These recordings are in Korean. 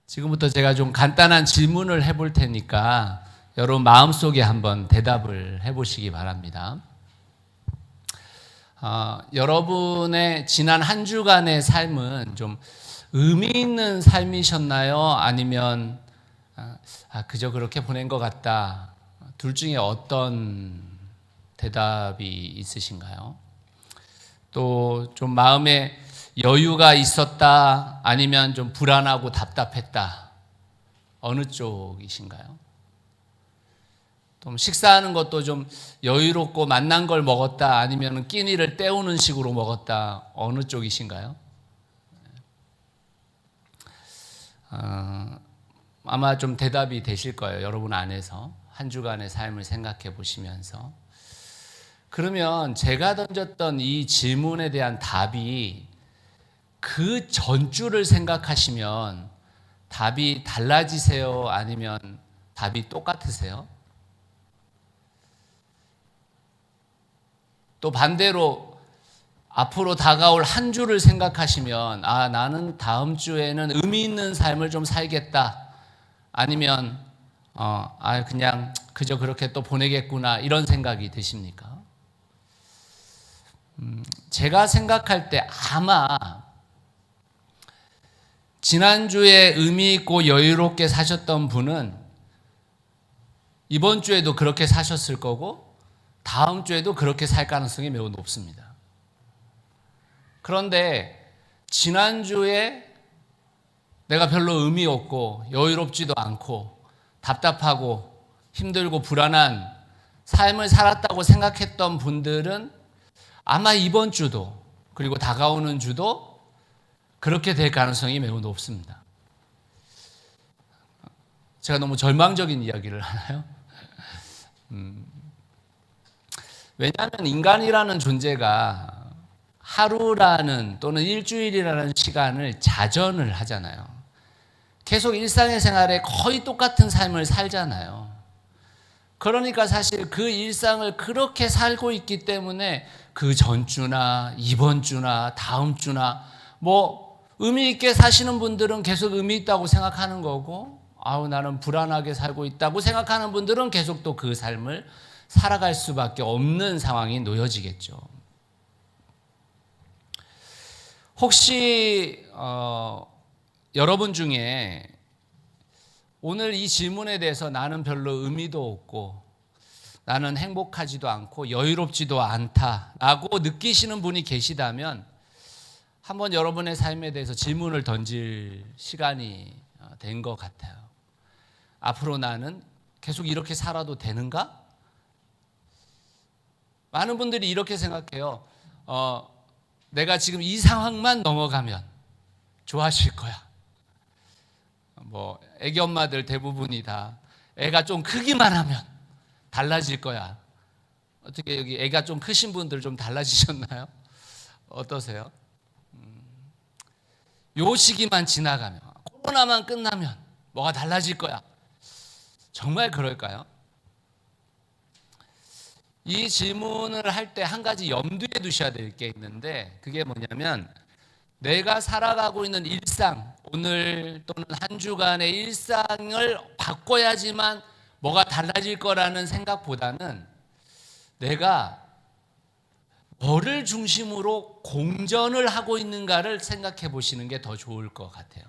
지금부터 제가 좀 간단한 질문을 해볼 테니까 여러분 마음속에 한번 대답을 해보시기 바랍니다. 여러분의 지난 한 주간의 삶은 좀 의미 있는 삶이셨나요? 아니면 그저 그렇게 보낸 것 같다. 둘 중에 어떤 대답이 있으신가요? 또 좀 마음에 여유가 있었다, 아니면 좀 불안하고 답답했다. 어느 쪽이신가요? 또 식사하는 것도 좀 여유롭고 맛난 걸 먹었다, 아니면 끼니를 때우는 식으로 먹었다. 어느 쪽이신가요? 아마 좀 대답이 되실 거예요. 여러분 안에서 한 주간의 삶을 생각해 보시면서. 그러면 제가 던졌던 이 질문에 대한 답이 그 전주를 생각하시면 답이 달라지세요? 아니면 답이 똑같으세요? 또 반대로 앞으로 다가올 한 주를 생각하시면 나는 다음 주에는 의미 있는 삶을 좀 살겠다. 아니면 그냥 그저 그렇게 또 보내겠구나, 이런 생각이 드십니까? 제가 생각할 때 아마 지난주에 의미 있고 여유롭게 사셨던 분은 이번 주에도 그렇게 사셨을 거고 다음 주에도 그렇게 살 가능성이 매우 높습니다. 그런데 지난주에 내가 별로 의미 없고 여유롭지도 않고 답답하고 힘들고 불안한 삶을 살았다고 생각했던 분들은 아마 이번 주도, 그리고 다가오는 주도 그렇게 될 가능성이 매우 높습니다. 제가 너무 절망적인 이야기를 하나요? 왜냐하면 인간이라는 존재가 하루라는 또는 일주일이라는 시간을 자전을 하잖아요. 계속 일상의 생활에 거의 똑같은 삶을 살잖아요. 그러니까 사실 그 일상을 그렇게 살고 있기 때문에 그 전주나 이번 주나 다음 주나 의미 있게 사시는 분들은 계속 의미 있다고 생각하는 거고, 나는 불안하게 살고 있다고 생각하는 분들은 계속 또 그 삶을 살아갈 수밖에 없는 상황이 놓여지겠죠. 혹시 여러분 중에 오늘 이 질문에 대해서 나는 별로 의미도 없고 나는 행복하지도 않고 여유롭지도 않다라고 느끼시는 분이 계시다면 한번 여러분의 삶에 대해서 질문을 던질 시간이 된 것 같아요. 앞으로 나는 계속 이렇게 살아도 되는가? 많은 분들이 이렇게 생각해요. 내가 지금 이 상황만 넘어가면 좋아질 거야. 애기 엄마들 대부분이 다 애가 좀 크기만 하면 달라질 거야. 어떻게 여기 애가 좀 크신 분들 좀 달라지셨나요? 어떠세요? 요 시기만 지나가면, 코로나만 끝나면 뭐가 달라질 거야. 정말 그럴까요? 이 질문을 할 때 한 가지 염두에 두셔야 될 게 있는데, 그게 뭐냐면 내가 살아가고 있는 일상, 오늘 또는 한 주간의 일상을 바꿔야지만 뭐가 달라질 거라는 생각보다는 내가 뭐를 중심으로 공전을 하고 있는가를 생각해 보시는 게 더 좋을 것 같아요.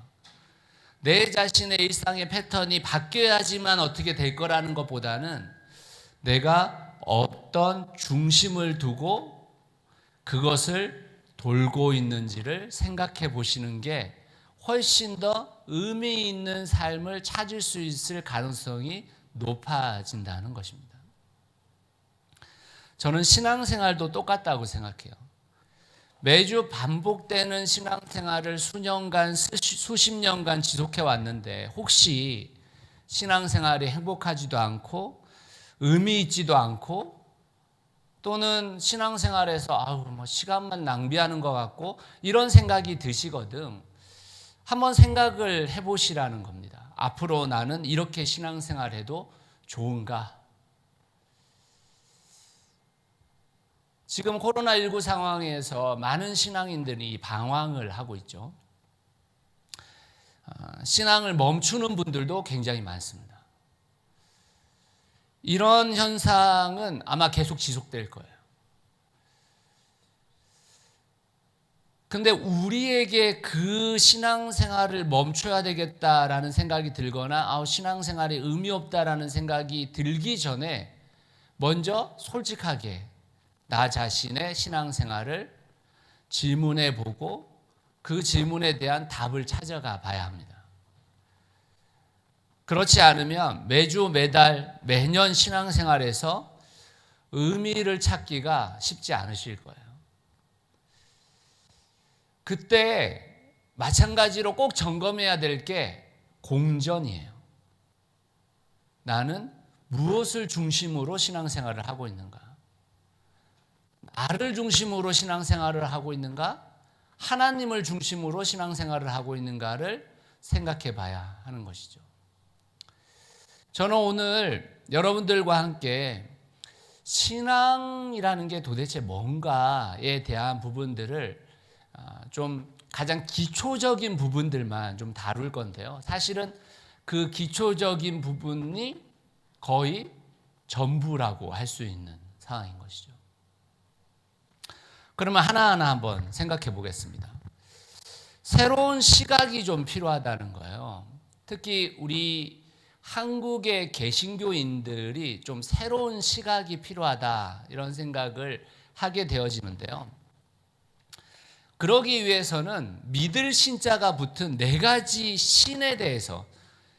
내 자신의 일상의 패턴이 바뀌어야지만 어떻게 될 거라는 것보다는 내가 어떤 중심을 두고 그것을 돌고 있는지를 생각해 보시는 게 훨씬 더 의미 있는 삶을 찾을 수 있을 가능성이 높아진다는 것입니다. 저는 신앙생활도 똑같다고 생각해요. 매주 반복되는 신앙생활을 수년간, 수십 년간 지속해 왔는데 혹시 신앙생활이 행복하지도 않고 의미 있지도 않고 또는 신앙생활에서 시간만 낭비하는 것 같고 이런 생각이 드시거든, 한번 생각을 해보시라는 겁니다. 앞으로 나는 이렇게 신앙생활해도 좋은가? 지금 코로나19 상황에서 많은 신앙인들이 방황을 하고 있죠. 신앙을 멈추는 분들도 굉장히 많습니다. 이런 현상은 아마 계속 지속될 거예요. 근데 우리에게 그 신앙생활을 멈춰야 되겠다라는 생각이 들거나 신앙생활에 의미 없다라는 생각이 들기 전에 먼저 솔직하게 나 자신의 신앙생활을 질문해 보고 그 질문에 대한 답을 찾아가 봐야 합니다. 그렇지 않으면 매주 매달 매년 신앙생활에서 의미를 찾기가 쉽지 않으실 거예요. 그때 마찬가지로 꼭 점검해야 될 게 공전이에요. 나는 무엇을 중심으로 신앙생활을 하고 있는가? 나를 중심으로 신앙생활을 하고 있는가? 하나님을 중심으로 신앙생활을 하고 있는가를 생각해 봐야 하는 것이죠. 저는 오늘 여러분들과 함께 신앙이라는 게 도대체 뭔가에 대한 부분들을 좀 가장 기초적인 부분들만 좀 다룰 건데요. 사실은 그 기초적인 부분이 거의 전부라고 할 수 있는 상황인 것이죠. 그러면 하나하나 한번 생각해 보겠습니다. 새로운 시각이 좀 필요하다는 거예요. 특히 우리 한국의 개신교인들이 좀 새로운 시각이 필요하다 이런 생각을 하게 되어지는데요. 그러기 위해서는 믿을 신자가 붙은 네 가지 신에 대해서,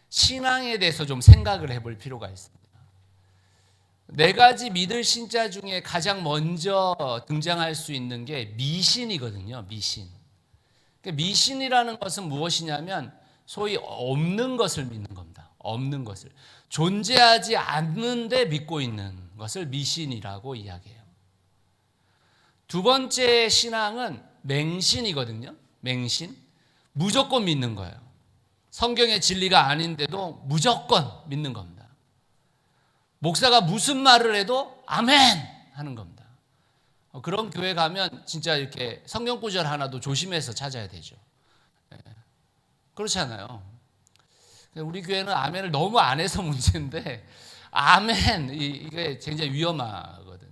신앙에 대해서 좀 생각을 해볼 필요가 있습니다. 네 가지 믿을 신자 중에 가장 먼저 등장할 수 있는 게 미신이거든요. 미신. 미신이라는 것은 무엇이냐면 소위 없는 것을 믿는 겁니다. 없는 것을. 존재하지 않는데 믿고 있는 것을 미신이라고 이야기해요. 두 번째 신앙은 맹신이거든요. 맹신. 무조건 믿는 거예요. 성경의 진리가 아닌데도 무조건 믿는 겁니다. 목사가 무슨 말을 해도 아멘 하는 겁니다. 그런 교회 가면 진짜 이렇게 성경 구절 하나도 조심해서 찾아야 되죠. 그렇지 않아요. 우리 교회는 아멘을 너무 안 해서 문제인데 아멘 이게 굉장히 위험하거든요.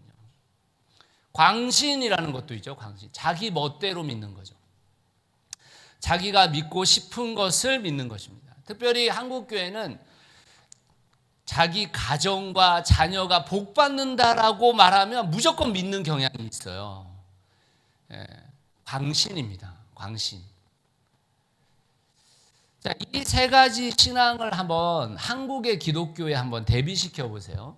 광신이라는 것도 있죠. 광신. 자기 멋대로 믿는 거죠. 자기가 믿고 싶은 것을 믿는 것입니다. 특별히 한국 교회는 자기 가정과 자녀가 복 받는다라고 말하면 무조건 믿는 경향이 있어요. 광신입니다. 광신. 자, 이 세 가지 신앙을 한번 한국의 기독교에 한번 대비시켜 보세요.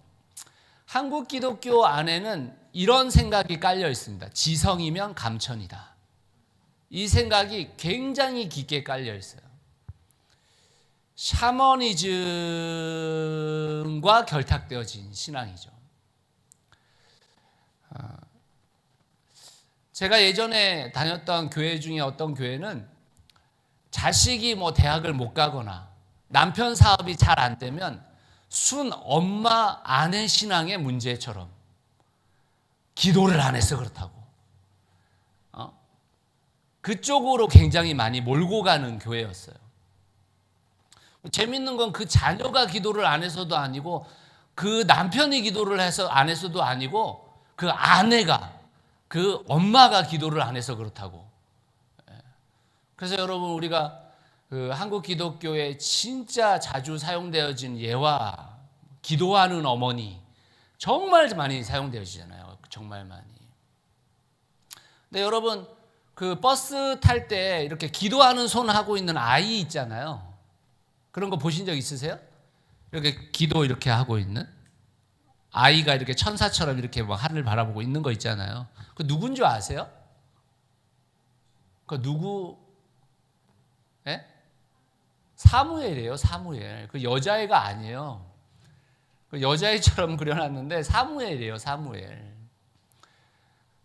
한국 기독교 안에는 이런 생각이 깔려 있습니다. 지성이면 감천이다. 이 생각이 굉장히 깊게 깔려 있어요. 샤머니즘과 결탁되어진 신앙이죠. 제가 예전에 다녔던 교회 중에 어떤 교회는 자식이 대학을 못 가거나 남편 사업이 잘 안 되면 순 엄마 아내 신앙의 문제처럼 기도를 안 해서 그렇다고 그쪽으로 굉장히 많이 몰고 가는 교회였어요. 재밌는 건 그 자녀가 기도를 안 해서도 아니고 그 남편이 기도를 해서 안 해서도 아니고 그 아내가 그 엄마가 기도를 안 해서 그렇다고. 그래서 여러분 우리가 그 한국 기독교에 진짜 자주 사용되어진 예화 기도하는 어머니 정말 많이 사용되어지잖아요. 정말 많이. 근데 여러분 그 버스 탈 때 이렇게 기도하는 손 하고 있는 아이 있잖아요. 그런 거 보신 적 있으세요? 이렇게 기도 이렇게 하고 있는 아이가 이렇게 천사처럼 이렇게 하늘 바라보고 있는 거 있잖아요. 그 누군 줄 아세요? 그 누구? 예? 사무엘이에요. 사무엘. 그 여자애가 아니에요. 그 여자애처럼 그려놨는데 사무엘이에요. 사무엘.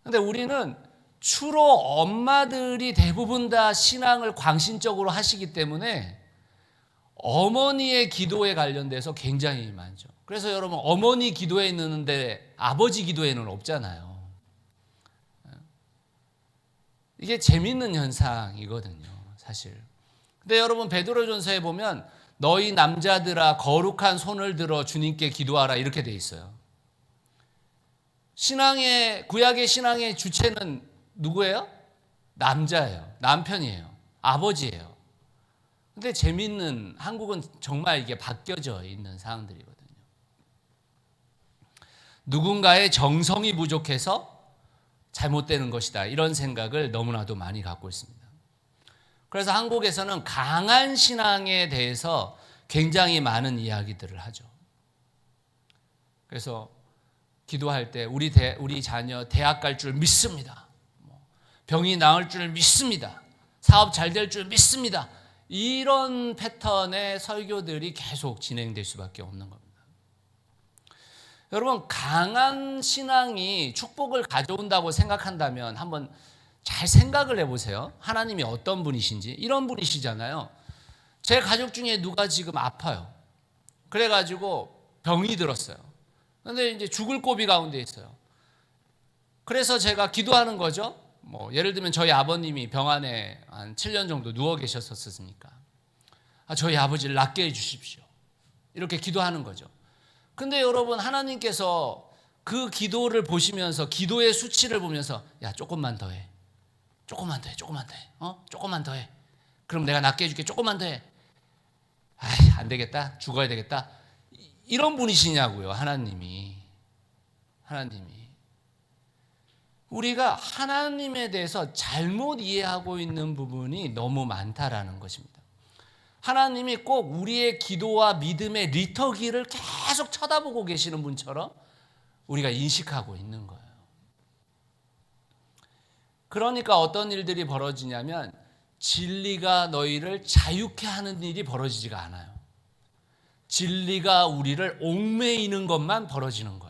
근데 우리는 주로 엄마들이 대부분 다 신앙을 광신적으로 하시기 때문에 어머니의 기도에 관련돼서 굉장히 많죠. 그래서 여러분 어머니 기도에 있는데 아버지 기도에는 없잖아요. 이게 재밌는 현상이거든요. 사실. 근데 여러분 베드로전서에 보면 너희 남자들아 거룩한 손을 들어 주님께 기도하라 이렇게 돼 있어요. 구약의 신앙의 주체는 누구예요? 남자예요. 남편이에요. 아버지예요. 근데 재미있는 한국은 정말 이게 바뀌어져 있는 상황들이거든요. 누군가의 정성이 부족해서 잘못되는 것이다. 이런 생각을 너무나도 많이 갖고 있습니다. 그래서 한국에서는 강한 신앙에 대해서 굉장히 많은 이야기들을 하죠. 그래서 기도할 때 우리 자녀 대학 갈 줄 믿습니다. 병이 나을 줄 믿습니다. 사업 잘 될 줄 믿습니다. 이런 패턴의 설교들이 계속 진행될 수밖에 없는 겁니다. 여러분, 강한 신앙이 축복을 가져온다고 생각한다면 한번 잘 생각을 해보세요. 하나님이 어떤 분이신지. 이런 분이시잖아요. 제 가족 중에 누가 지금 아파요. 그래가지고 병이 들었어요. 그런데 이제 죽을 고비 가운데 있어요. 그래서 제가 기도하는 거죠. 예를 들면 저희 아버님이 병원에 한 7년 정도 누워 계셨었으니까 저희 아버지를 낫게 해주십시오. 이렇게 기도하는 거죠. 근데 여러분, 하나님께서 그 기도를 보시면서 기도의 수치를 보면서 야, 조금만 더 해. 조금만 더 해. 조금만 더 해. 조금만 더 해. 그럼 내가 낫게 해줄게. 조금만 더 해. 아이, 안 되겠다. 죽어야 되겠다. 이런 분이시냐고요, 하나님이. 우리가 하나님에 대해서 잘못 이해하고 있는 부분이 너무 많다라는 것입니다. 하나님이 꼭 우리의 기도와 믿음의 리터기를 계속 쳐다보고 계시는 분처럼 우리가 인식하고 있는 거예요. 그러니까 어떤 일들이 벌어지냐면 진리가 너희를 자유케 하는 일이 벌어지지가 않아요. 진리가 우리를 옥매이는 것만 벌어지는 거예요.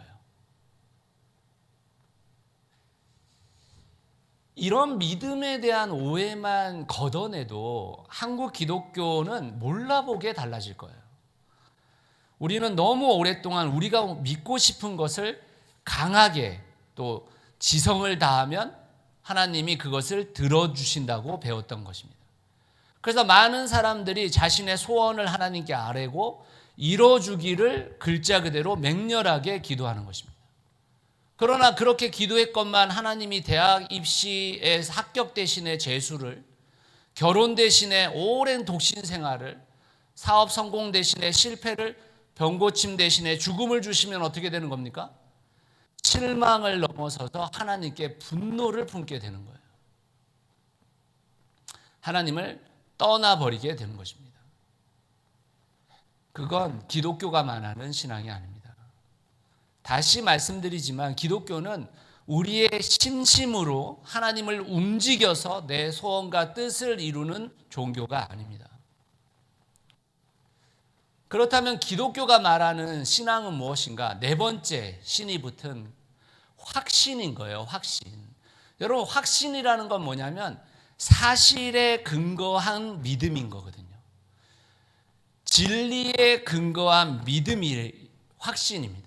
이런 믿음에 대한 오해만 걷어내도 한국 기독교는 몰라보게 달라질 거예요. 우리는 너무 오랫동안 우리가 믿고 싶은 것을 강하게 또 지성을 다하면 하나님이 그것을 들어주신다고 배웠던 것입니다. 그래서 많은 사람들이 자신의 소원을 하나님께 아뢰고 이뤄주기를 글자 그대로 맹렬하게 기도하는 것입니다. 그러나 그렇게 기도했건만 하나님이 대학 입시에 합격 대신에 재수를, 결혼 대신에 오랜 독신 생활을, 사업 성공 대신에 실패를, 병고침 대신에 죽음을 주시면 어떻게 되는 겁니까? 실망을 넘어서서 하나님께 분노를 품게 되는 거예요. 하나님을 떠나버리게 되는 것입니다. 그건 기독교가 말하는 신앙이 아닙니다. 다시 말씀드리지만 기독교는 우리의 심심으로 하나님을 움직여서 내 소원과 뜻을 이루는 종교가 아닙니다. 그렇다면 기독교가 말하는 신앙은 무엇인가? 네 번째 신이 붙은 확신인 거예요. 확신. 여러분, 확신이라는 건 뭐냐면 사실에 근거한 믿음인 거거든요. 진리에 근거한 믿음이 확신입니다.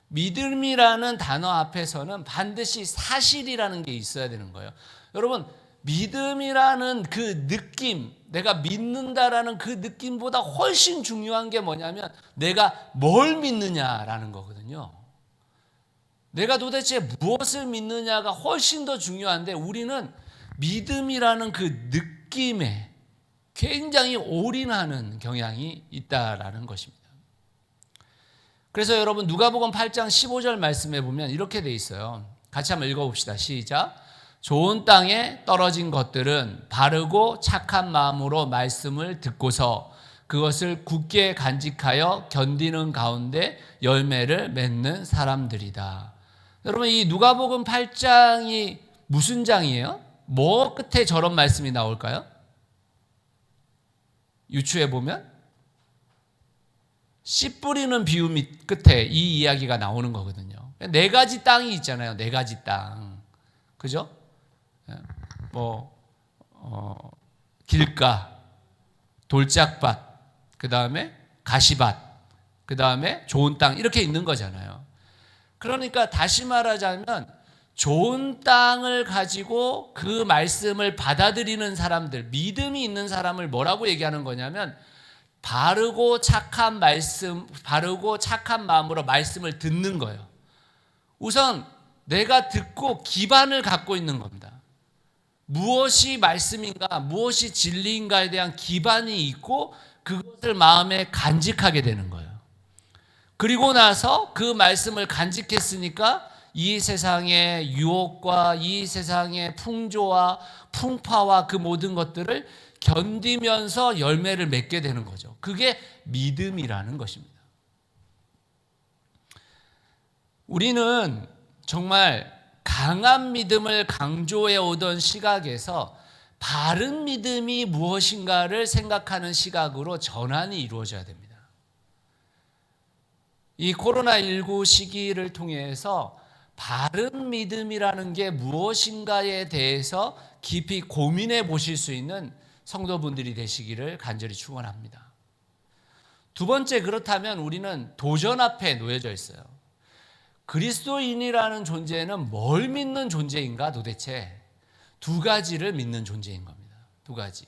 믿음이라는 단어 앞에서는 반드시 사실이라는 게 있어야 되는 거예요. 여러분, 믿음이라는 그 느낌, 내가 믿는다라는 그 느낌보다 훨씬 중요한 게 뭐냐면 내가 뭘 믿느냐라는 거거든요. 내가 도대체 무엇을 믿느냐가 훨씬 더 중요한데 우리는 믿음이라는 그 느낌에 굉장히 올인하는 경향이 있다라는 것입니다. 그래서 여러분 누가복음 8장 15절 말씀에 보면 이렇게 돼 있어요. 같이 한번 읽어봅시다. 시작. 좋은 땅에 떨어진 것들은 바르고 착한 마음으로 말씀을 듣고서 그것을 굳게 간직하여 견디는 가운데 열매를 맺는 사람들이다. 여러분, 이 누가복음 8장이 무슨 장이에요? 뭐 끝에 저런 말씀이 나올까요? 유추해 보면 씨 뿌리는 비유 끝에 이 이야기가 나오는 거거든요. 네 가지 땅이 있잖아요. 네 가지 땅. 그죠? 길가, 돌짝밭, 그 다음에 가시밭, 그 다음에 좋은 땅 이렇게 있는 거잖아요. 그러니까 다시 말하자면 좋은 땅을 가지고 그 말씀을 받아들이는 사람들, 믿음이 있는 사람을 뭐라고 얘기하는 거냐면 바르고 착한 말씀, 바르고 착한 마음으로 말씀을 듣는 거예요. 우선 내가 듣고 기반을 갖고 있는 겁니다. 무엇이 말씀인가, 무엇이 진리인가에 대한 기반이 있고 그것을 마음에 간직하게 되는 거예요. 그리고 나서 그 말씀을 간직했으니까 이 세상의 유혹과 이 세상의 풍조와 풍파와 그 모든 것들을 견디면서 열매를 맺게 되는 거죠. 그게 믿음이라는 것입니다. 우리는 정말 강한 믿음을 강조해 오던 시각에서 바른 믿음이 무엇인가를 생각하는 시각으로 전환이 이루어져야 됩니다. 이 코로나19 시기를 통해서 바른 믿음이라는 게 무엇인가에 대해서 깊이 고민해 보실 수 있는 성도분들이 되시기를 간절히 축원합니다. 두 번째, 그렇다면 우리는 도전 앞에 놓여져 있어요. 그리스도인이라는 존재는 뭘 믿는 존재인가? 도대체 두 가지를 믿는 존재인 겁니다. 두 가지.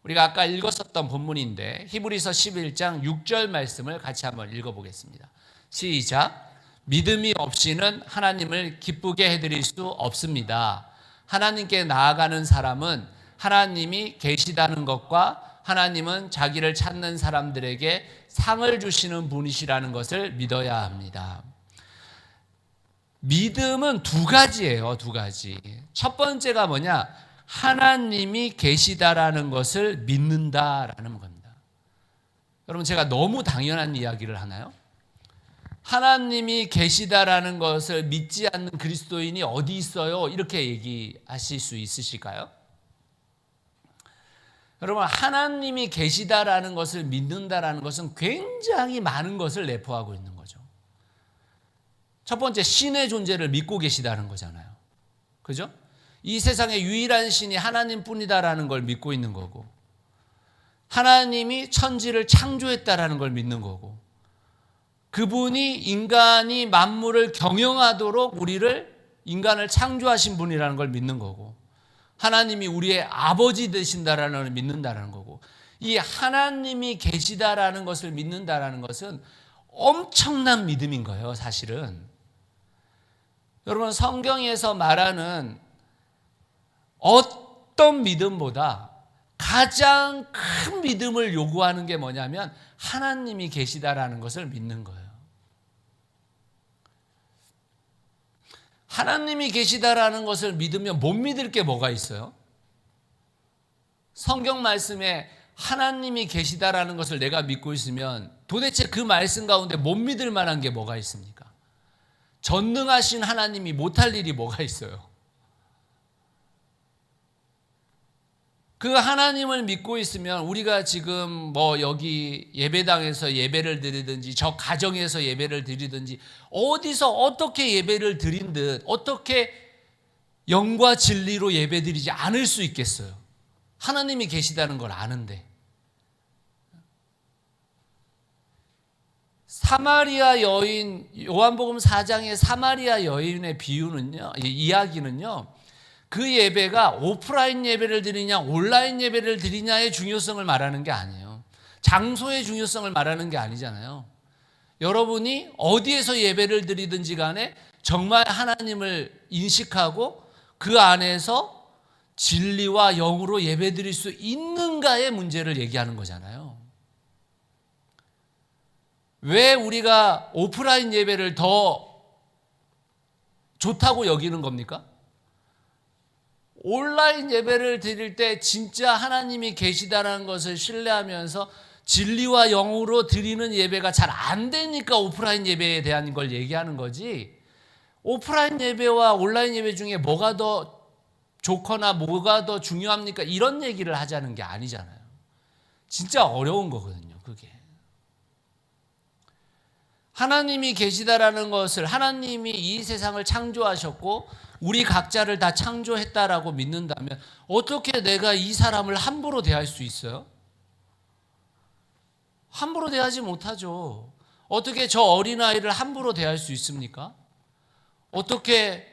우리가 아까 읽었었던 본문인데 히브리서 11장 6절 말씀을 같이 한번 읽어보겠습니다. 시작. 믿음이 없이는 하나님을 기쁘게 해드릴 수 없습니다. 하나님께 나아가는 사람은 하나님이 계시다는 것과 하나님은 자기를 찾는 사람들에게 상을 주시는 분이시라는 것을 믿어야 합니다. 믿음은 두 가지예요. 두 가지. 첫 번째가 뭐냐? 하나님이 계시다라는 것을 믿는다라는 겁니다. 여러분, 제가 너무 당연한 이야기를 하나요? 하나님이 계시다라는 것을 믿지 않는 그리스도인이 어디 있어요? 이렇게 얘기하실 수 있으실까요? 여러분, 하나님이 계시다라는 것을 믿는다라는 것은 굉장히 많은 것을 내포하고 있는 거죠. 첫 번째, 신의 존재를 믿고 계시다는 거잖아요. 그죠? 이 세상의 유일한 신이 하나님뿐이다라는 걸 믿고 있는 거고, 하나님이 천지를 창조했다라는 걸 믿는 거고, 그분이 인간이 만물을 경영하도록 인간을 창조하신 분이라는 걸 믿는 거고, 하나님이 우리의 아버지 되신다라는 걸 믿는다라는 거고, 이 하나님이 계시다라는 것을 믿는다라는 것은 엄청난 믿음인 거예요, 사실은. 여러분, 성경에서 말하는 어떤 믿음보다 가장 큰 믿음을 요구하는 게 뭐냐면 하나님이 계시다라는 것을 믿는 거예요. 하나님이 계시다라는 것을 믿으면 못 믿을 게 뭐가 있어요? 성경 말씀에 하나님이 계시다라는 것을 내가 믿고 있으면 도대체 그 말씀 가운데 못 믿을 만한 게 뭐가 있습니까? 전능하신 하나님이 못할 일이 뭐가 있어요? 그 하나님을 믿고 있으면 우리가 지금 여기 예배당에서 예배를 드리든지 저 가정에서 예배를 드리든지 어디서 어떻게 예배를 드린 듯 어떻게 영과 진리로 예배 드리지 않을 수 있겠어요? 하나님이 계시다는 걸 아는데. 사마리아 여인, 요한복음 4장의 사마리아 여인의 이야기는요, 그 예배가 오프라인 예배를 드리냐 온라인 예배를 드리냐의 중요성을 말하는 게 아니에요. 장소의 중요성을 말하는 게 아니잖아요. 여러분이 어디에서 예배를 드리든지 간에 정말 하나님을 인식하고 그 안에서 진리와 영으로 예배 드릴 수 있는가의 문제를 얘기하는 거잖아요. 왜 우리가 오프라인 예배를 더 좋다고 여기는 겁니까? 온라인 예배를 드릴 때 진짜 하나님이 계시다라는 것을 신뢰하면서 진리와 영으로 드리는 예배가 잘 안 되니까 오프라인 예배에 대한 걸 얘기하는 거지, 오프라인 예배와 온라인 예배 중에 뭐가 더 좋거나 뭐가 더 중요합니까? 이런 얘기를 하자는 게 아니잖아요. 진짜 어려운 거거든요, 그게. 하나님이 계시다라는 것을, 하나님이 이 세상을 창조하셨고 우리 각자를 다 창조했다라고 믿는다면 어떻게 내가 이 사람을 함부로 대할 수 있어요? 함부로 대하지 못하죠. 어떻게 저 어린아이를 함부로 대할 수 있습니까? 어떻게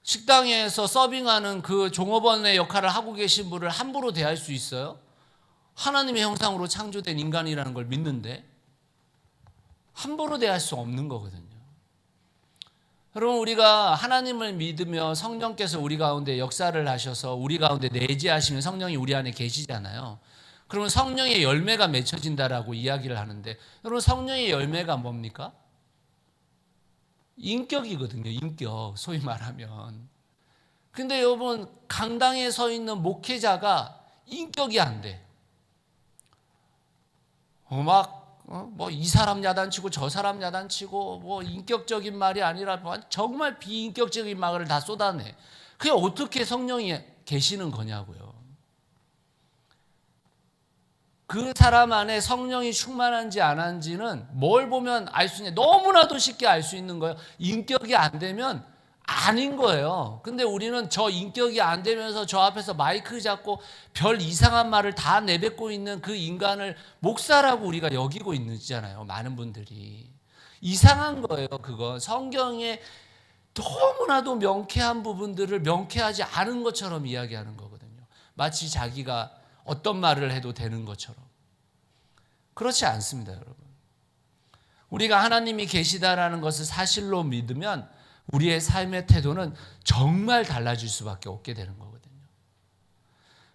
식당에서 서빙하는 그 종업원의 역할을 하고 계신 분을 함부로 대할 수 있어요? 하나님의 형상으로 창조된 인간이라는 걸 믿는데 함부로 대할 수 없는 거거든요. 여러분, 우리가 하나님을 믿으며 성령께서 우리 가운데 역사를 하셔서 우리 가운데 내재하시면 성령이 우리 안에 계시잖아요. 그러면 성령의 열매가 맺혀진다라고 이야기를 하는데, 여러분, 성령의 열매가 뭡니까? 인격이거든요. 인격, 소위 말하면. 근데 여러분, 강당에 서 있는 목회자가 인격이 안 돼. 이 사람 야단치고 저 사람 야단치고 뭐 인격적인 말이 아니라 정말 비인격적인 말을 다 쏟아내. 그게 어떻게 성령이 계시는 거냐고요. 그 사람 안에 성령이 충만한지 안 한지는 뭘 보면 알 수 있냐. 너무나도 쉽게 알 수 있는 거예요. 인격이 안 되면 아닌 거예요. 근데 우리는 저 인격이 안 되면서 저 앞에서 마이크 잡고 별 이상한 말을 다 내뱉고 있는 그 인간을 목사라고 우리가 여기고 있잖아요. 많은 분들이. 이상한 거예요. 그건 성경에 너무나도 명쾌한 부분들을 명쾌하지 않은 것처럼 이야기하는 거거든요. 마치 자기가 어떤 말을 해도 되는 것처럼. 그렇지 않습니다, 여러분. 우리가 하나님이 계시다라는 것을 사실로 믿으면 우리의 삶의 태도는 정말 달라질 수밖에 없게 되는 거거든요.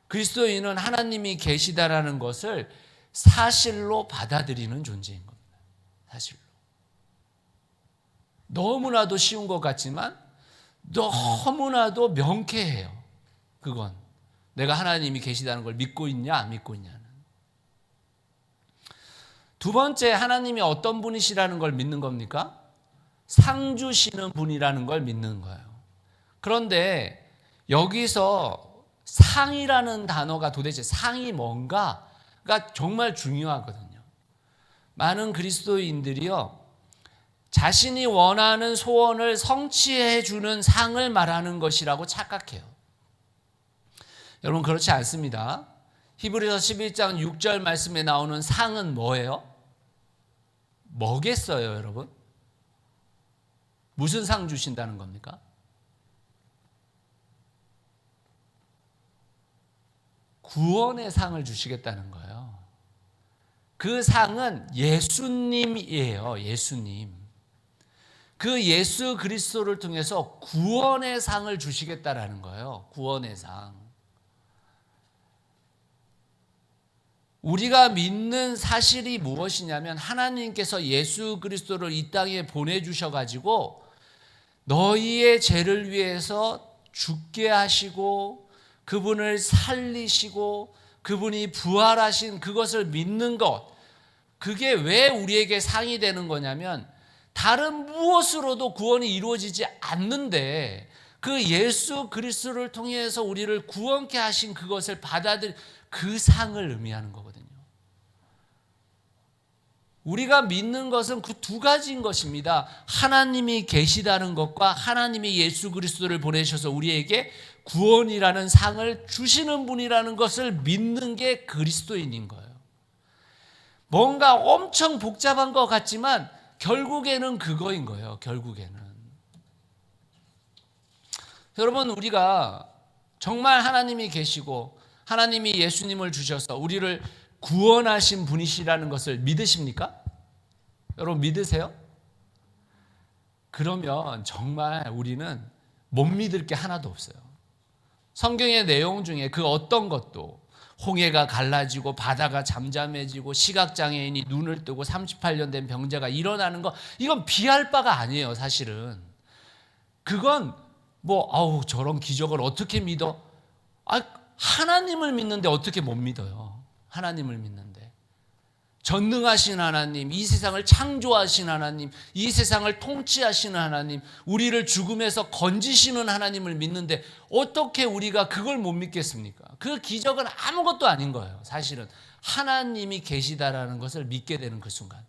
그리스도인은 하나님이 계시다라는 것을 사실로 받아들이는 존재인 겁니다. 사실로. 너무나도 쉬운 것 같지만 너무나도 명쾌해요. 그건 내가 하나님이 계시다는 걸 믿고 있냐 안 믿고 있냐는. 두 번째, 하나님이 어떤 분이시라는 걸 믿는 겁니까? 상 주시는 분이라는 걸 믿는 거예요. 그런데 여기서 상이라는 단어가 도대체 상이 뭔가가 정말 중요하거든요. 많은 그리스도인들이요, 자신이 원하는 소원을 성취해 주는 상을 말하는 것이라고 착각해요. 여러분, 그렇지 않습니다. 히브리서 11장 6절 말씀에 나오는 상은 뭐예요? 뭐겠어요, 여러분? 무슨 상 주신다는 겁니까? 구원의 상을 주시겠다는 거예요. 그 상은 예수님이에요. 예수님. 그 예수 그리스도를 통해서 구원의 상을 주시겠다라는 거예요. 구원의 상. 우리가 믿는 사실이 무엇이냐면 하나님께서 예수 그리스도를 이 땅에 보내주셔가지고 너희의 죄를 위해서 죽게 하시고 그분을 살리시고 그분이 부활하신 그것을 믿는 것, 그게 왜 우리에게 상이 되는 거냐면 다른 무엇으로도 구원이 이루어지지 않는데 그 예수 그리스도를 통해서 우리를 구원케 하신 그것을 받아들인 그 상을 의미하는 거거든요. 우리가 믿는 것은 그 두 가지인 것입니다. 하나님이 계시다는 것과 하나님이 예수 그리스도를 보내셔서 우리에게 구원이라는 상을 주시는 분이라는 것을 믿는 게 그리스도인인 거예요. 뭔가 엄청 복잡한 것 같지만 결국에는 그거인 거예요. 결국에는. 여러분, 우리가 정말 하나님이 계시고 하나님이 예수님을 주셔서 우리를 구원하신 분이시라는 것을 믿으십니까? 여러분, 믿으세요? 그러면 정말 우리는 못 믿을 게 하나도 없어요. 성경의 내용 중에 그 어떤 것도 홍해가 갈라지고 바다가 잠잠해지고 시각장애인이 눈을 뜨고 38년 된 병자가 일어나는 거, 이건 비할 바가 아니에요. 사실은 그건 저런 기적을 어떻게 믿어? 하나님을 믿는데 어떻게 못 믿어요? 하나님을 믿는데 전능하신 하나님, 이 세상을 창조하신 하나님, 이 세상을 통치하시는 하나님, 우리를 죽음에서 건지시는 하나님을 믿는데 어떻게 우리가 그걸 못 믿겠습니까? 그 기적은 아무것도 아닌 거예요. 사실은 하나님이 계시다라는 것을 믿게 되는 그 순간,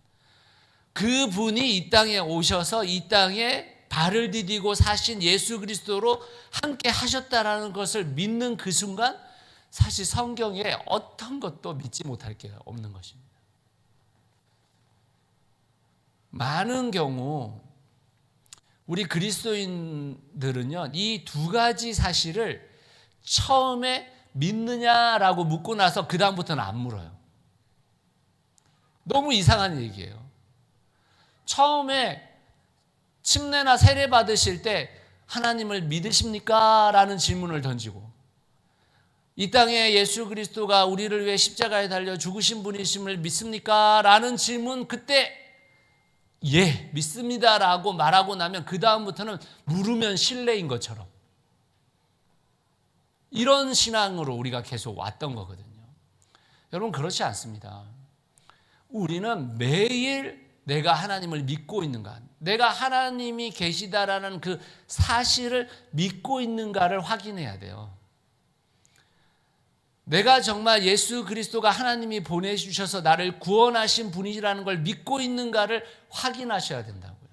그분이 이 땅에 오셔서 이 땅에 발을 디디고 사신 예수 그리스도로 함께 하셨다라는 것을 믿는 그 순간, 사실 성경에 어떤 것도 믿지 못할 게 없는 것입니다. 많은 경우 우리 그리스도인들은요, 이 두 가지 사실을 처음에 믿느냐라고 묻고 나서 그 다음부터는 안 물어요. 너무 이상한 얘기예요. 처음에 침례나 세례 받으실 때 하나님을 믿으십니까? 라는 질문을 던지고, 이 땅에 예수 그리스도가 우리를 위해 십자가에 달려 죽으신 분이심을 믿습니까? 라는 질문, 그때 예, 믿습니다라고 말하고 나면 그 다음부터는 물으면 신뢰인 것처럼, 이런 신앙으로 우리가 계속 왔던 거거든요. 여러분, 그렇지 않습니다. 우리는 매일 내가 하나님을 믿고 있는가, 내가 하나님이 계시다라는 그 사실을 믿고 있는가를 확인해야 돼요. 내가 정말 예수 그리스도가 하나님이 보내주셔서 나를 구원하신 분이라는 걸 믿고 있는가를 확인하셔야 된다고요.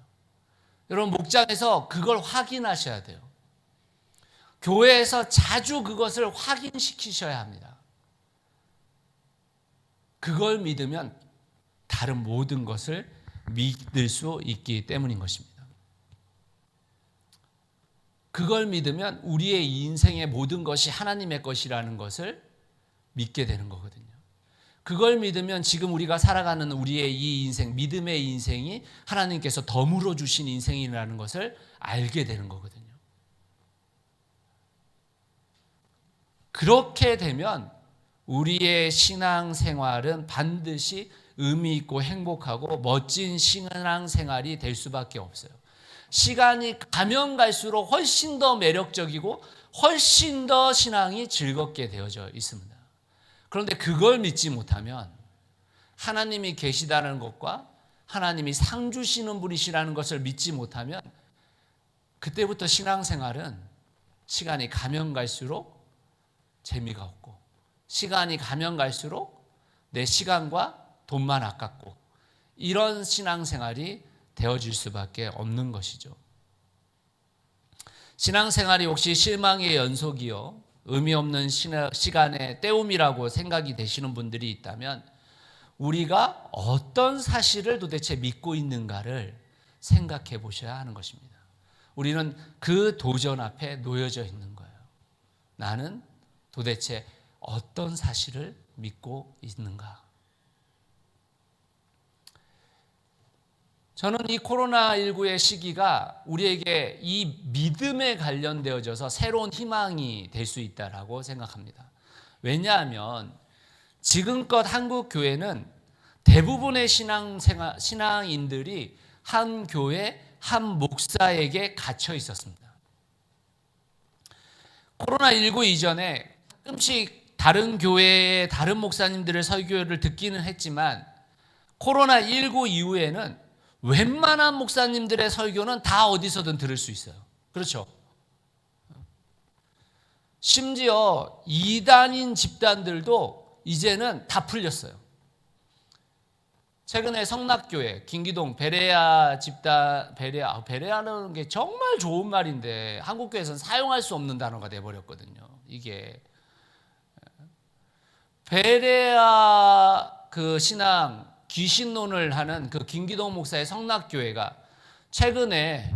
여러분, 목장에서 그걸 확인하셔야 돼요. 교회에서 자주 그것을 확인시키셔야 합니다. 그걸 믿으면 다른 모든 것을 믿을 수 있기 때문인 것입니다. 그걸 믿으면 우리의 인생의 모든 것이 하나님의 것이라는 것을 믿게 되는 거거든요. 그걸 믿으면 지금 우리가 살아가는 우리의 이 인생, 믿음의 인생이 하나님께서 덤으로 주신 인생이라는 것을 알게 되는 거거든요. 그렇게 되면 우리의 신앙생활은 반드시 의미 있고 행복하고 멋진 신앙생활이 될 수밖에 없어요. 시간이 가면 갈수록 훨씬 더 매력적이고 훨씬 더 신앙이 즐겁게 되어져 있습니다. 그런데 그걸 믿지 못하면, 하나님이 계시다는 것과 하나님이 상 주시는 분이시라는 것을 믿지 못하면, 그때부터 신앙생활은 시간이 가면 갈수록 재미가 없고, 시간이 가면 갈수록 내 시간과 돈만 아깝고, 이런 신앙생활이 되어질 수밖에 없는 것이죠. 신앙생활이 혹시 실망의 연속이요, 의미 없는 시간의 때움이라고 생각이 되시는 분들이 있다면, 우리가 어떤 사실을 도대체 믿고 있는가를 생각해 보셔야 하는 것입니다. 우리는 그 도전 앞에 놓여져 있는 거예요. 나는 도대체 어떤 사실을 믿고 있는가? 저는 이 코로나19의 시기가 우리에게 이 믿음에 관련되어져서 새로운 희망이 될 수 있다고 생각합니다. 왜냐하면 지금껏 한국 교회는 대부분의 신앙인들이 한 교회, 한 목사에게 갇혀 있었습니다. 코로나19 이전에 가끔씩 다른 교회의 다른 목사님들의 설교를 듣기는 했지만, 코로나19 이후에는 웬만한 목사님들의 설교는 다 어디서든 들을 수 있어요. 그렇죠? 심지어 이단인 집단들도 이제는 다 풀렸어요. 최근에 성락교회, 김기동 베레아 집단, 베레아는 게 정말 좋은 말인데 한국교회에서는 사용할 수 없는 단어가 돼버렸거든요. 이게 베레아 그 신앙 귀신론을 하는 그 김기동 목사의 성락교회가 최근에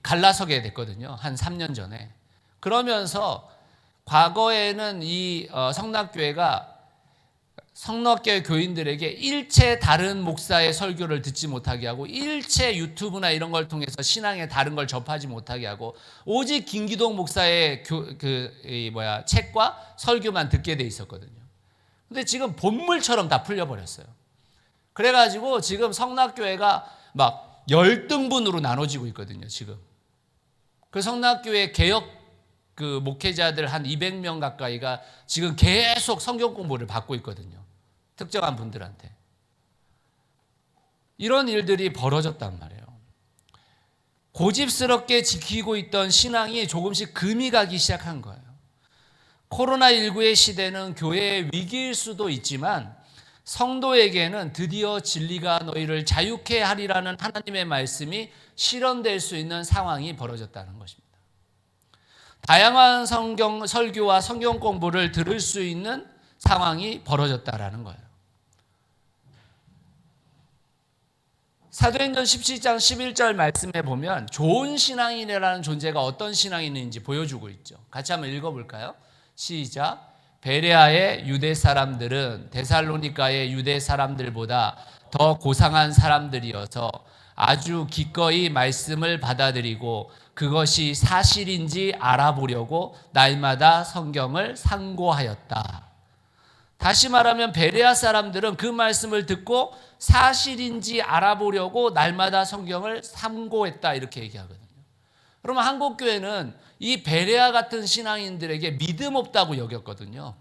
갈라서게 됐거든요. 한 3년 전에. 그러면서 과거에는 이 성락교회가 성락교회 교인들에게 일체 다른 목사의 설교를 듣지 못하게 하고, 일체 유튜브나 이런 걸 통해서 신앙의 다른 걸 접하지 못하게 하고, 오직 김기동 목사의 책과 설교만 듣게 돼 있었거든요. 근데 지금 본물처럼 다 풀려버렸어요. 그래가지고 지금 성락교회가 막 열등분으로 나눠지고 있거든요, 지금. 그 성락교회 개혁 그 목회자들 한 200명 가까이가 지금 계속 성경 공부를 받고 있거든요. 특정한 분들한테. 이런 일들이 벌어졌단 말이에요. 고집스럽게 지키고 있던 신앙이 조금씩 금이 가기 시작한 거예요. 코로나19의 시대는 교회의 위기일 수도 있지만, 성도에게는 드디어 진리가 너희를 자유케 하리라는 하나님의 말씀이 실현될 수 있는 상황이 벌어졌다는 것입니다. 다양한 성경 설교와 성경 공부를 들을 수 있는 상황이 벌어졌다라는 거예요. 사도행전 17장 11절 말씀에 보면 좋은 신앙인이라는 존재가 어떤 신앙인인지 보여주고 있죠. 같이 한번 읽어볼까요? 시작. 베레아의 유대 사람들은 데살로니가의 유대 사람들보다 더 고상한 사람들이어서 아주 기꺼이 말씀을 받아들이고 그것이 사실인지 알아보려고 날마다 성경을 상고하였다. 다시 말하면 베레아 사람들은 그 말씀을 듣고 사실인지 알아보려고 날마다 성경을 상고했다, 이렇게 얘기하거든요. 그러면 한국교회는 이 베레아 같은 신앙인들에게 믿음 없다고 여겼거든요.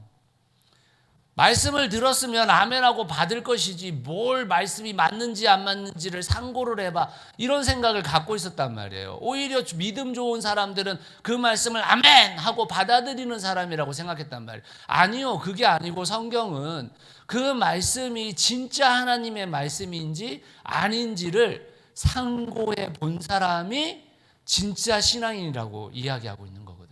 말씀을 들었으면 아멘하고 받을 것이지 뭘 말씀이 맞는지 안 맞는지를 상고를 해봐, 이런 생각을 갖고 있었단 말이에요. 오히려 믿음 좋은 사람들은 그 말씀을 아멘 하고 받아들이는 사람이라고 생각했단 말이에요. 아니요, 그게 아니고 성경은 그 말씀이 진짜 하나님의 말씀인지 아닌지를 상고해 본 사람이 진짜 신앙인이라고 이야기하고 있는 거거든요.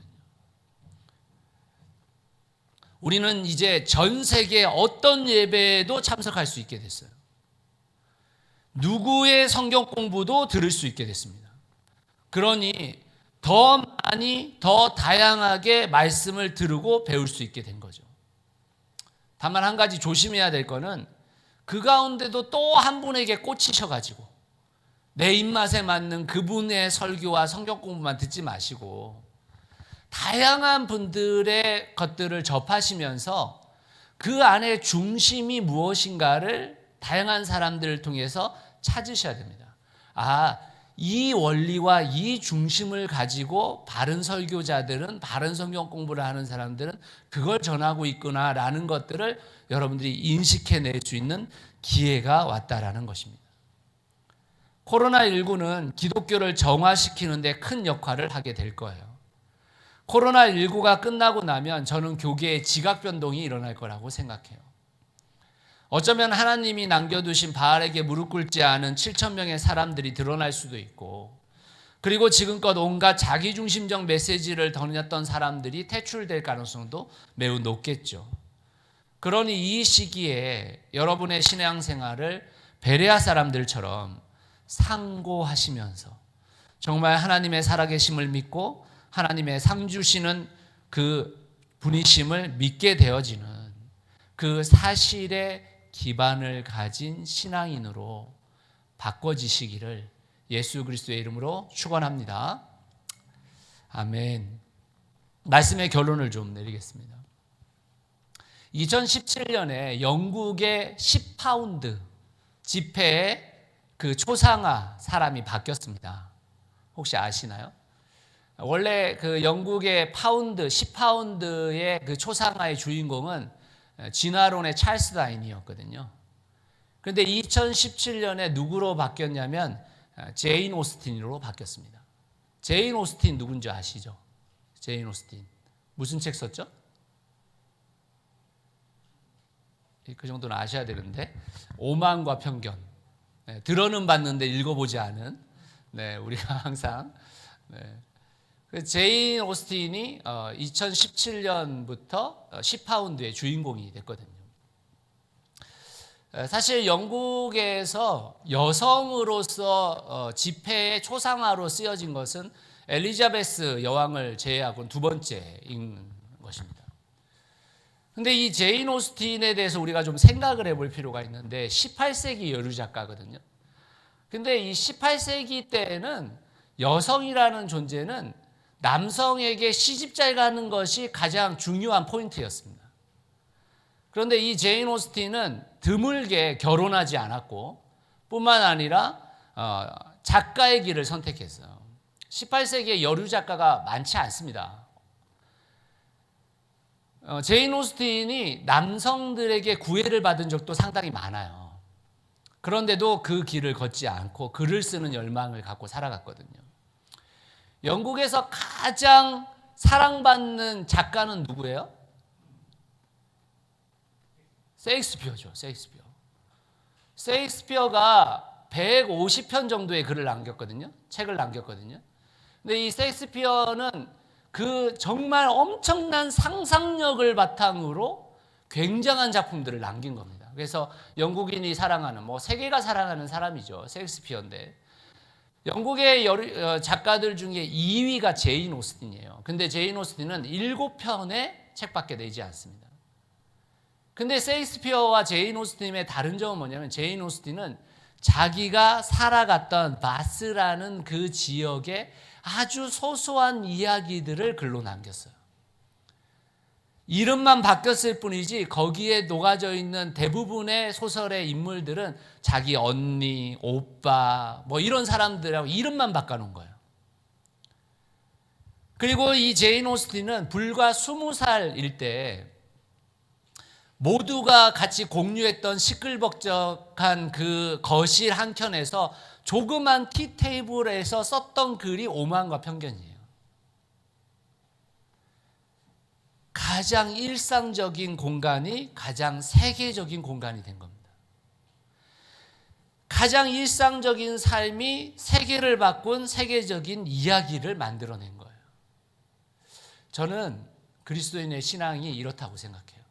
우리는 이제 전 세계 어떤 예배에도 참석할 수 있게 됐어요. 누구의 성경 공부도 들을 수 있게 됐습니다. 그러니 더 많이, 더 다양하게 말씀을 들고 배울 수 있게 된 거죠. 다만 한 가지 조심해야 될 거는 그 가운데도 또 한 분에게 꽂히셔가지고 내 입맛에 맞는 그분의 설교와 성경 공부만 듣지 마시고 다양한 분들의 것들을 접하시면서 그 안에 중심이 무엇인가를 다양한 사람들을 통해서 찾으셔야 됩니다. 아, 이 원리와 이 중심을 가지고 바른 설교자들은, 바른 성경 공부를 하는 사람들은 그걸 전하고 있구나라는 것들을 여러분들이 인식해낼 수 있는 기회가 왔다라는 것입니다. 코로나19는 기독교를 정화시키는 데 큰 역할을 하게 될 거예요. 코로나19가 끝나고 나면 저는 교계에 지각 변동이 일어날 거라고 생각해요. 어쩌면 하나님이 남겨두신 바알에게 무릎 꿇지 않은 7천 명의 사람들이 드러날 수도 있고, 그리고 지금껏 온갖 자기중심적 메시지를 던졌던 사람들이 퇴출될 가능성도 매우 높겠죠. 그러니 이 시기에 여러분의 신앙생활을 베레아 사람들처럼 상고하시면서 정말 하나님의 살아계심을 믿고 하나님의 상 주시는 그 분이심을 믿게 되어지는 그 사실의 기반을 가진 신앙인으로 바꿔지시기를 예수 그리스도의 이름으로 축원합니다. 아멘. 말씀의 결론을 좀 내리겠습니다. 2017년에 영국의 10파운드 지폐의 그 초상화 사람이 바뀌었습니다. 혹시 아시나요? 원래 그 영국의 파운드, 10파운드의 그 초상화의 주인공은 진화론의 찰스 다인이었거든요. 그런데 2017년에 누구로 바뀌었냐면 제인 오스틴으로 바뀌었습니다. 제인 오스틴 누군지 아시죠? 제인 오스틴. 무슨 책 썼죠? 그 정도는 아셔야 되는데, 오만과 편견. 네, 들어는 봤는데 읽어보지 않은, 네, 우리가 항상, 네. 제인 오스틴이 2017년부터 10파운드의 주인공이 됐거든요. 사실 영국에서 여성으로서 지폐의 초상화로 쓰여진 것은 엘리자베스 여왕을 제외하고는 두 번째인 것입니다. 근데 이 제인 오스틴에 대해서 우리가 좀 생각을 해볼 필요가 있는데 18세기 여류 작가거든요. 근데 이 18세기 때에는 여성이라는 존재는 남성에게 시집잘 가는 것이 가장 중요한 포인트였습니다. 그런데 이 제인 오스틴은 드물게 결혼하지 않았고 뿐만 아니라 작가의 길을 선택했어요. 18세기에 여류 작가가 많지 않습니다. 제인 오스틴이 남성들에게 구애를 받은 적도 상당히 많아요. 그런데도 그 길을 걷지 않고 글을 쓰는 열망을 갖고 살아갔거든요. 영국에서 가장 사랑받는 작가는 누구예요? 셰익스피어죠. 셰익스피어가 150편 정도의 글을 남겼거든요. 책을 남겼거든요. 근데 이 셰익스피어는 그 정말 엄청난 상상력을 바탕으로 굉장한 작품들을 남긴 겁니다. 그래서 영국인이 사랑하는, 뭐 세계가 사랑하는 사람이죠. 셰익스피어인데 영국의 작가들 중에 2위가 제인 오스틴이에요. 근데 제인 오스틴은 7편의 책밖에 내지 않습니다. 근데 셰익스피어와 제인 오스틴의 다른 점은 뭐냐면, 제인 오스틴은 자기가 살아갔던 바스라는 그 지역의 아주 소소한 이야기들을 글로 남겼어요. 이름만 바뀌었을 뿐이지 거기에 녹아져 있는 대부분의 소설의 인물들은 자기 언니, 오빠 뭐 이런 사람들하고 이름만 바꿔놓은 거예요. 그리고 이 제인 오스틴은 불과 20살일 때 모두가 같이 공유했던 시끌벅적한 그 거실 한켠에서 조그만 티테이블에서 썼던 글이 오만과 편견이에요. 가장 일상적인 공간이 가장 세계적인 공간이 된 겁니다. 가장 일상적인 삶이 세계를 바꾼 세계적인 이야기를 만들어낸 거예요. 저는 그리스도인의 신앙이 이렇다고 생각해요.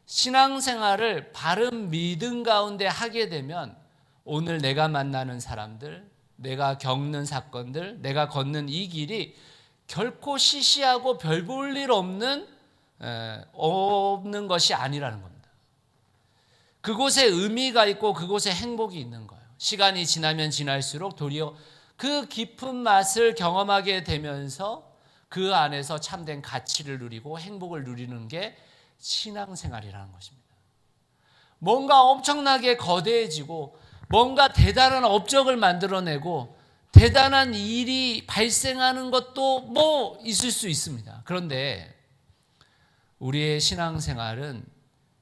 신앙생활을 바른 믿음 가운데 하게 되면 오늘 내가 만나는 사람들, 내가 겪는 사건들, 내가 걷는 이 길이 결코 시시하고 별 볼 일 없는 것이 아니라는 겁니다. 그곳에 의미가 있고 그곳에 행복이 있는 거예요. 시간이 지나면 지날수록 도리어 그 깊은 맛을 경험하게 되면서 그 안에서 참된 가치를 누리고 행복을 누리는 게 신앙생활이라는 것입니다. 뭔가 엄청나게 거대해지고 뭔가 대단한 업적을 만들어내고 대단한 일이 발생하는 것도 뭐 있을 수 있습니다. 그런데 우리의 신앙생활은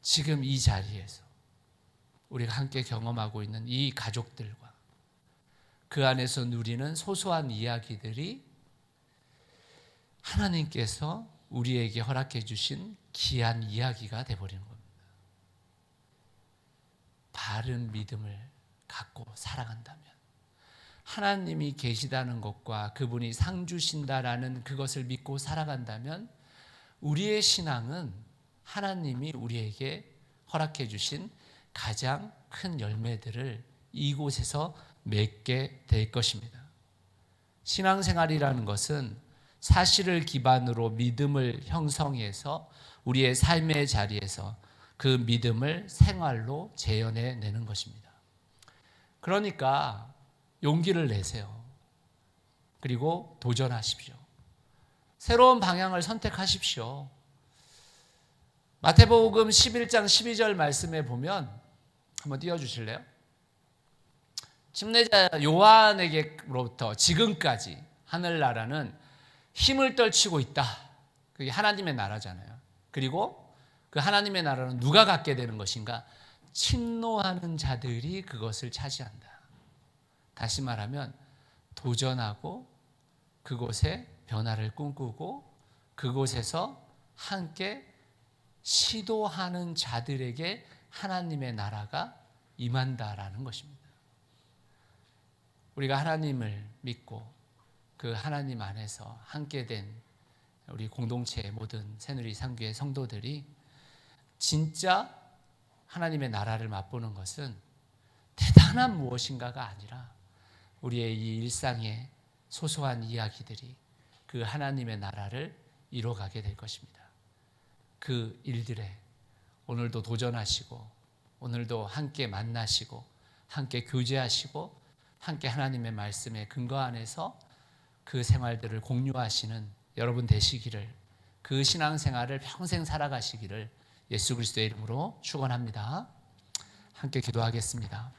지금 이 자리에서 우리가 함께 경험하고 있는 이 가족들과 그 안에서 누리는 소소한 이야기들이 하나님께서 우리에게 허락해 주신 귀한 이야기가 되어버리는 겁니다. 바른 믿음을 갖고 살아간다면, 하나님이 계시다는 것과 그분이 상 주신다라는 그것을 믿고 살아간다면 우리의 신앙은 하나님이 우리에게 허락해 주신 가장 큰 열매들을 이곳에서 맺게 될 것입니다. 신앙생활이라는 것은 사실을 기반으로 믿음을 형성해서 우리의 삶의 자리에서 그 믿음을 생활로 재현해내는 것입니다. 그러니까 용기를 내세요. 그리고 도전하십시오. 새로운 방향을 선택하십시오. 마태복음 11장 12절 말씀에 보면, 한번 띄워주실래요? 침례자 요한에게로부터 지금까지 하늘나라는 힘을 떨치고 있다. 그게 하나님의 나라잖아요. 그리고 그 하나님의 나라는 누가 갖게 되는 것인가? 침노하는 자들이 그것을 차지한다. 다시 말하면 도전하고 그곳에 변화를 꿈꾸고 그곳에서 함께 시도하는 자들에게 하나님의 나라가 임한다라는 것입니다. 우리가 하나님을 믿고 그 하나님 안에서 함께 된 우리 공동체의 모든 새누리 상교의 성도들이 진짜 하나님의 나라를 맛보는 것은 대단한 무엇인가가 아니라 우리의 이 일상의 소소한 이야기들이 그 하나님의 나라를 이뤄가게 될 것입니다. 그 일들에 오늘도 도전하시고 오늘도 함께 만나시고 함께 교제하시고 함께 하나님의 말씀의 근거 안에서 그 생활들을 공유하시는 여러분 되시기를, 그 신앙생활을 평생 살아가시기를 예수 그리스도의 이름으로 축원합니다. 함께 기도하겠습니다.